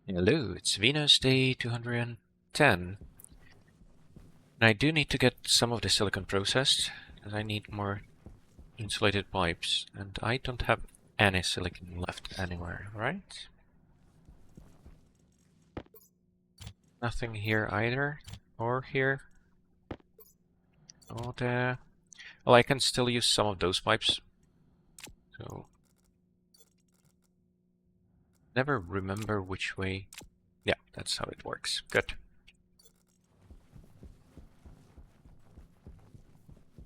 Hello, it's Venus day 210. And I do need to get some of the silicon processed, as I need more insulated pipes. And I don't have any silicon left anywhere, right? Nothing here either. Or here. Oh, there. Well, I can still use some of those pipes. So, never remember which way. Yeah, that's how it works. Good.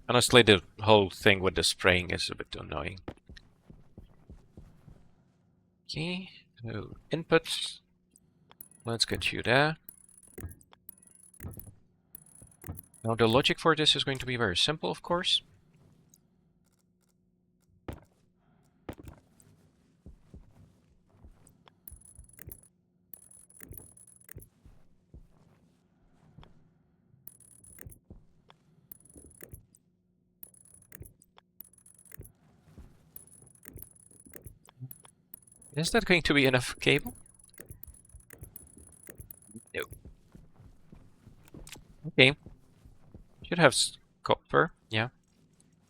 Honestly, the whole thing with the spraying is a bit annoying. Okay, so input. Let's get you there. Now the logic for this is going to be very simple, of course. Is that going to be enough cable? No. Okay. Should have copper, yeah.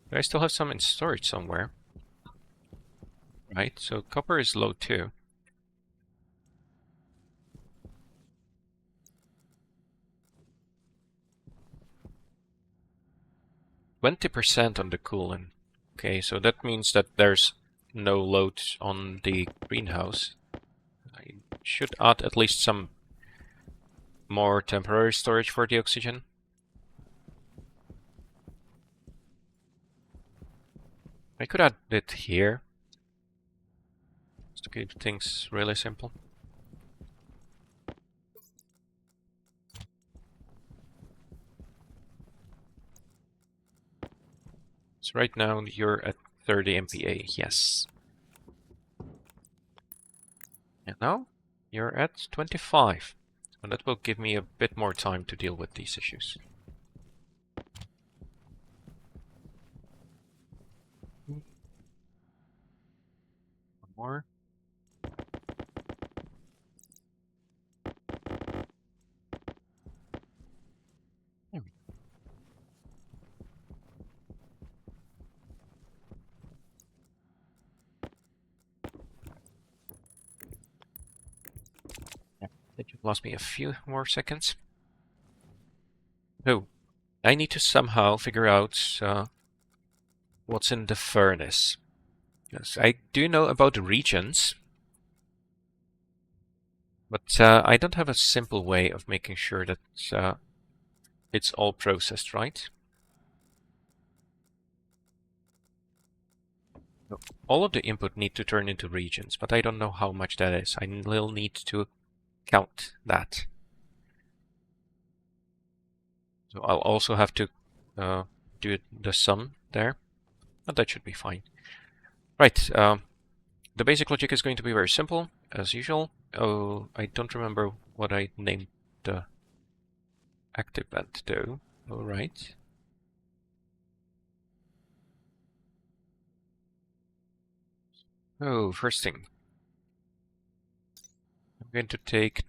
But I still have some in storage somewhere. Right, so copper is low too. %20 on the coolant. Okay, so that means that there's no load on the greenhouse. I should add at least some more temporary storage for the oxygen. I could add it here, just to keep things really simple. So right now you're at 30 MPa, yes. And now you're at 25. And that will give me a bit more time to deal with these issues. One more. There we go. Yeah, that you've lost me a few more seconds. Oh, I need to somehow figure out what's in the furnace. Yes, I do know about the reagents, but I don't have a simple way of making sure that it's all processed right. No, all of the input need to turn into reagents, but I don't know how much that is. I will need to count that. So I'll also have to do the sum there, but that should be fine. Right, the basic logic is going to be very simple, as usual. Oh, I don't remember what I named the active vent though. All right. Oh, first thing. I'm going to take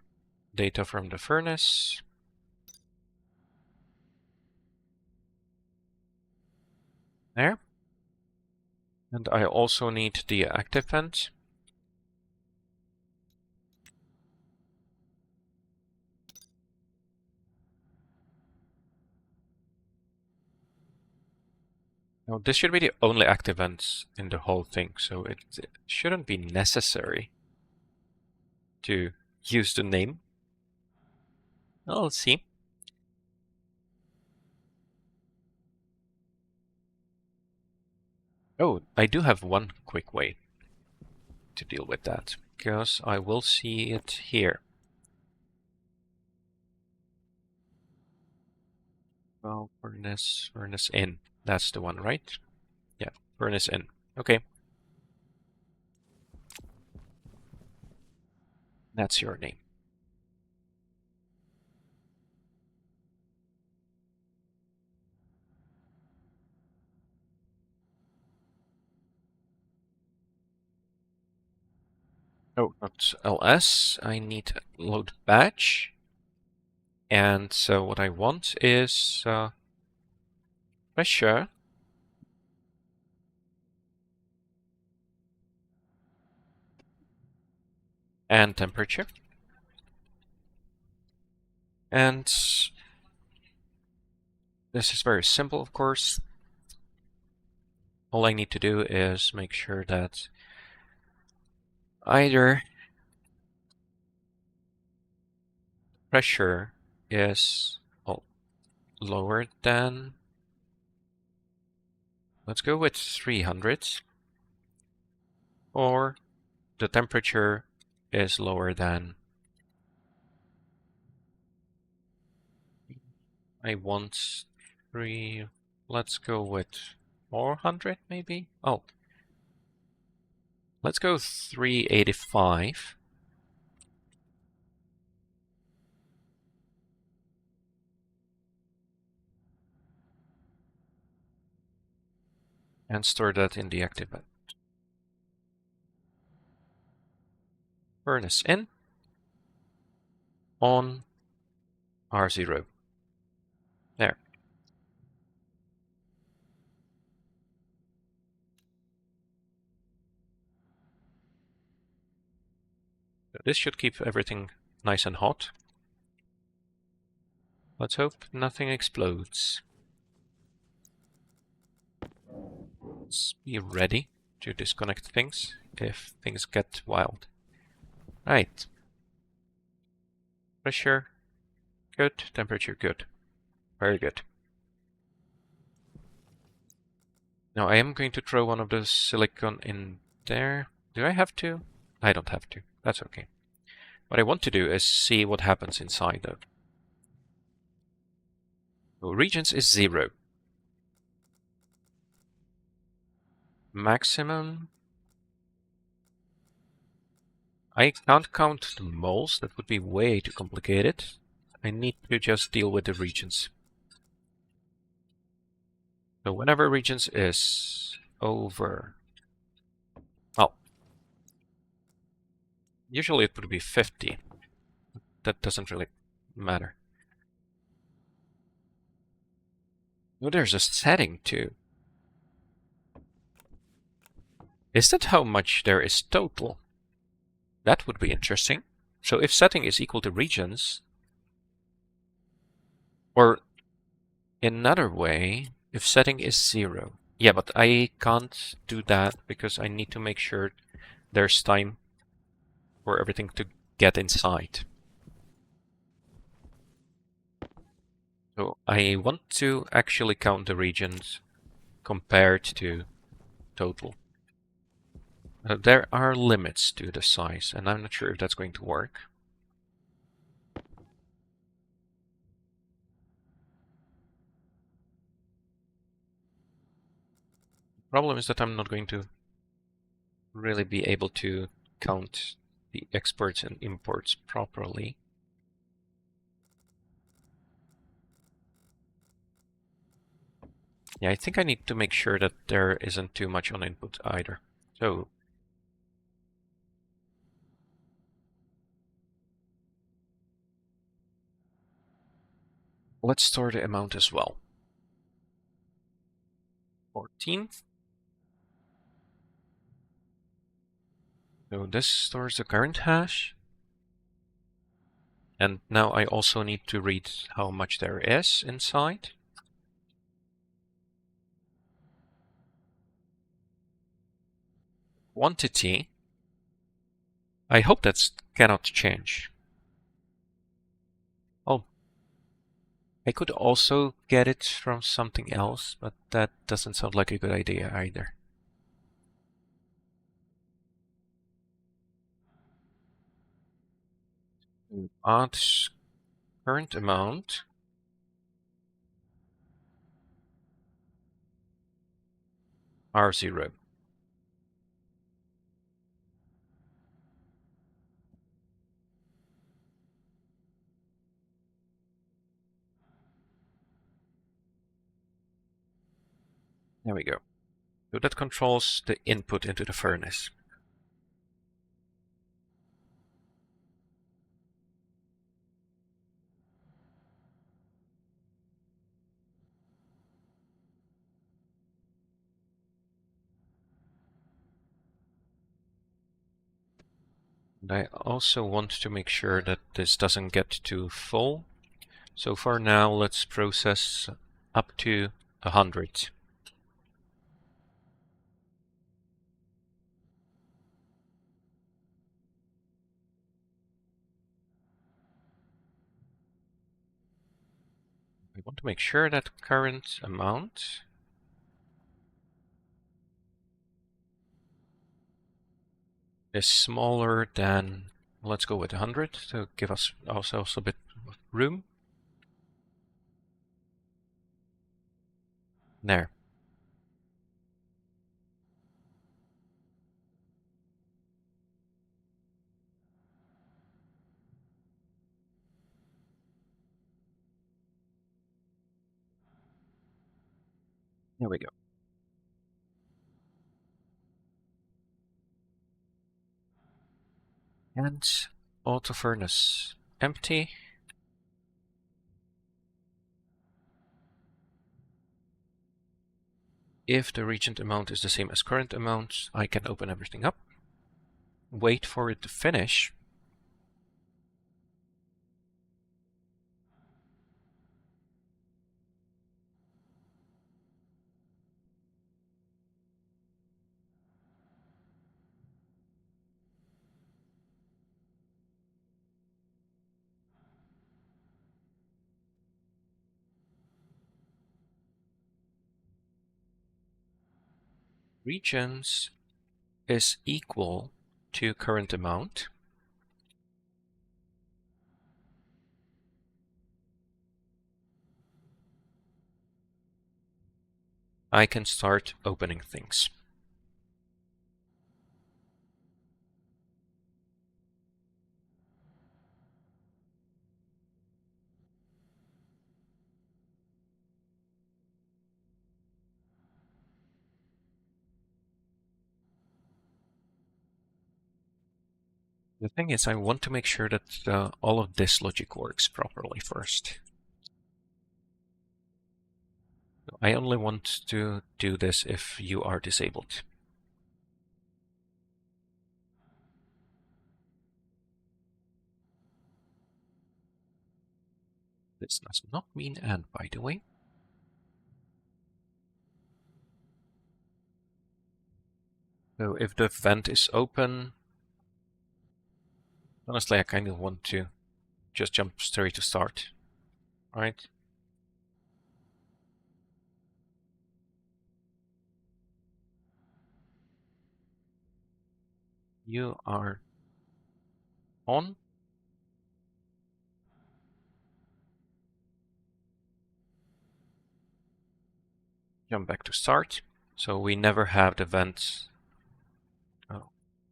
data from the furnace. There. And I also need the active vent. Now, this should be the only active vent in the whole thing, so it shouldn't be necessary to use the name. Well, let's see. Oh, I do have one quick way to deal with that, because I will see it here. Well, furnace in. That's the one, right? Yeah, furnace in. Okay. That's your name. Oh, not ls. I need load batch. And so what I want is pressure and temperature. And this is very simple, of course. All I need to do is make sure that either pressure is lower than, let's go with 300, or the temperature is lower than, I want 3, let's go with 400 maybe? Oh, let's go 385. And store that in the active bed. Furnace in, on, R0. There. So this should keep everything nice and hot. Let's hope nothing explodes. Let's be ready to disconnect things if things get wild. Right. Pressure, good. Temperature, good. Very good. Now I am going to throw one of the silicon in there. Do I have to? I don't have to. That's okay. What I want to do is see what happens inside though. So reagents is 0. Maximum. I can't count the moles. That would be way too complicated. I need to just deal with the reagents. So whenever reagents is over, well, usually it would be 50. That doesn't really matter. Oh, there's a setting too. Is that how much there is total? That would be interesting. So if setting is equal to reagents, or another way, if setting is 0. Yeah, but I can't do that because I need to make sure there's time for everything to get inside. So I want to actually count the regions compared to total. There are limits to the size, and I'm not sure if that's going to work. The problem is that I'm not going to really be able to count the exports and imports properly. Yeah, I think I need to make sure that there isn't too much on input either. So let's store the amount as well. 14. So this stores the current hash. And now I also need to read how much there is inside. Quantity. I hope that cannot change. Oh, I could also get it from something else, but that doesn't sound like a good idea either. Add current amount. R0. There we go. So that controls the input into the furnace. And I also want to make sure that this doesn't get too full. So for now, let's process up to 100. We want to make sure that current amount is smaller than, let's go with 100 to give us ourselves a bit of room. There. There we go. And auto furnace empty. If the reagent amount is the same as current amount, I can open everything up, wait for it to finish. Reagents is equal to current amount. I can start opening things. The thing is, I want to make sure that all of this logic works properly first. I only want to do this if you are disabled. This does not mean and, by the way. So if the vent is open, honestly, I kind of want to just jump straight to start, right? You are on. Jump back to start. So we never have the vent,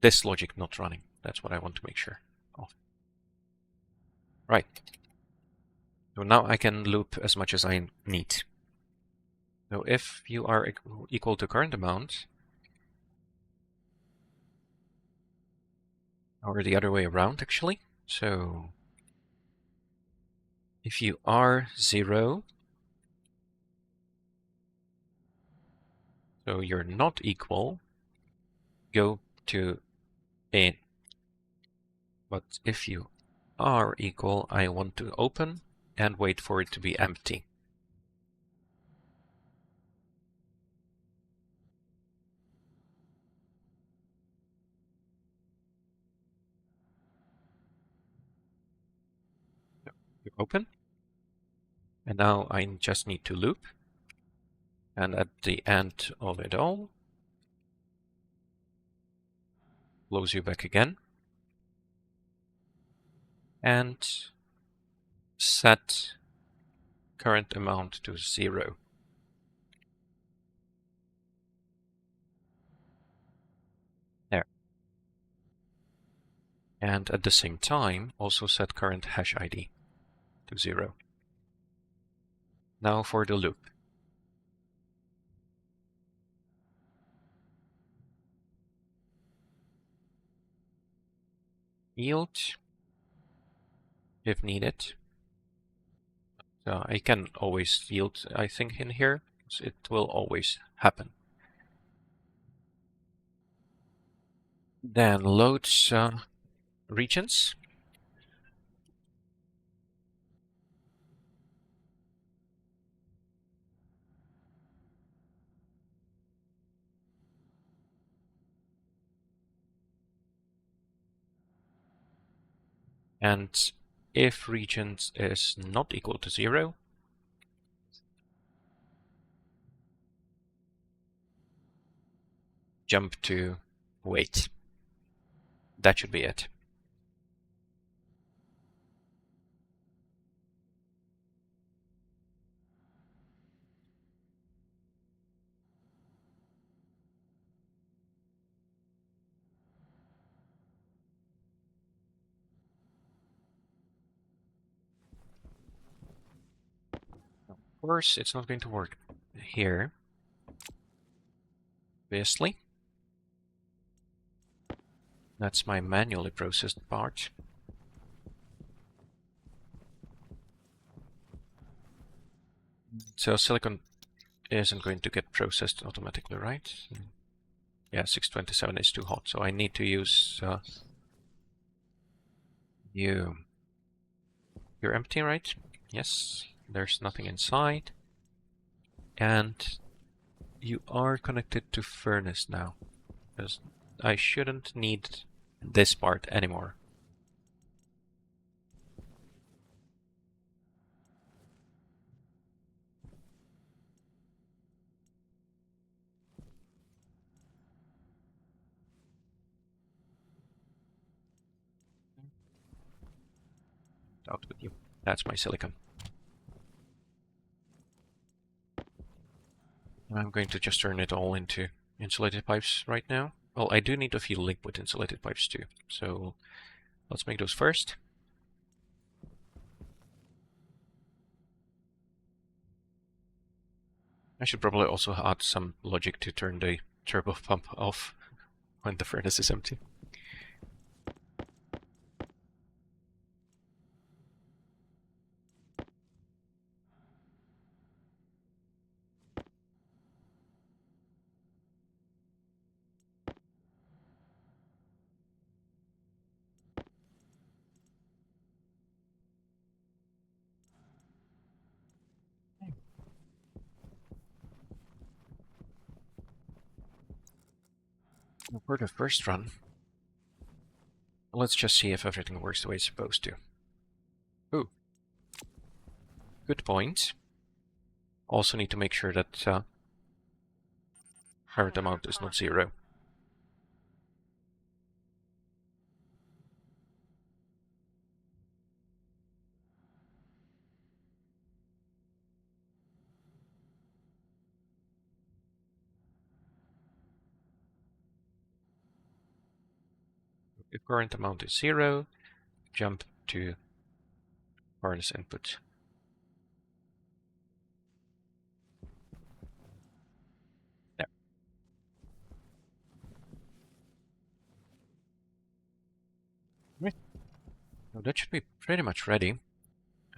this logic not running. That's what I want to make sure of. Right. So now I can loop as much as I need. So if you are equal to current amount, or the other way around actually. So if you are 0, so you're not equal, go to in. But if you are equal, I want to open and wait for it to be empty. You open, and now I just need to loop. And at the end of it all, close you back again, and set current amount to 0. There. And at the same time, also set current hash ID to 0. Now for the loop. Yield, if needed. So I can always yield, I think, in here. So it will always happen. Then loads reagents. And if reagent is not equal to 0, jump to weight. That should be it. Of course, it's not going to work here, obviously. That's my manually processed part. So silicon isn't going to get processed automatically, right? Yeah, 627 is too hot, so I need to use you. You're empty, right? Yes, there's nothing inside. And you are connected to furnace now, because I shouldn't need this part anymore. Out with you. That's my silicon. I'm going to just turn it all into insulated pipes right now. Well, I do need a few liquid insulated pipes too, so let's make those first. I should probably also add some logic to turn the turbo pump off when the furnace is empty. For the first run, let's just see if everything works the way it's supposed to. Ooh. Good point. Also need to make sure that current amount is not 0. If current amount is 0, jump to furnace input. There. Right. So that should be pretty much ready.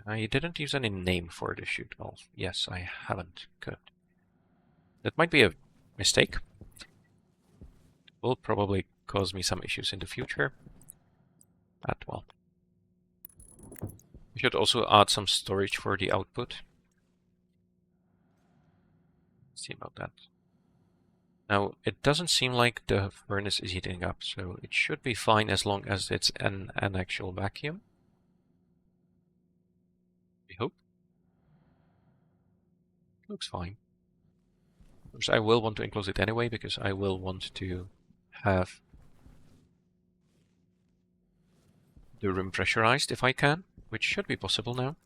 I didn't use any name for the chute. Well, yes, I haven't. Good. That might be a mistake. It will probably cause me some issues in the future. But, well. We should also add some storage for the output. Let's see about that. Now, it doesn't seem like the furnace is heating up, so it should be fine as long as it's an actual vacuum. We hope. Looks fine. Of course, I will want to enclose it anyway, because I will want to have the room pressurized if I can, which should be possible now.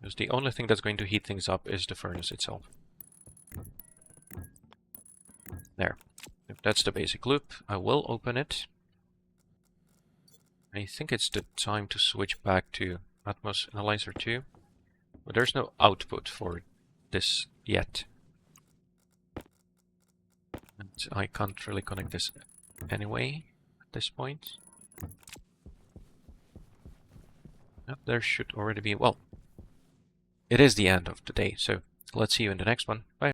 Because the only thing that's going to heat things up is the furnace itself. There. If that's the basic loop, I will open it. I think it's the time to switch back to Atmos Analyzer 2. But there's no output for this yet. And I can't really connect this anyway at this point. Yep, there should already be, well, it is the end of the day, so let's see you in the next one. Bye.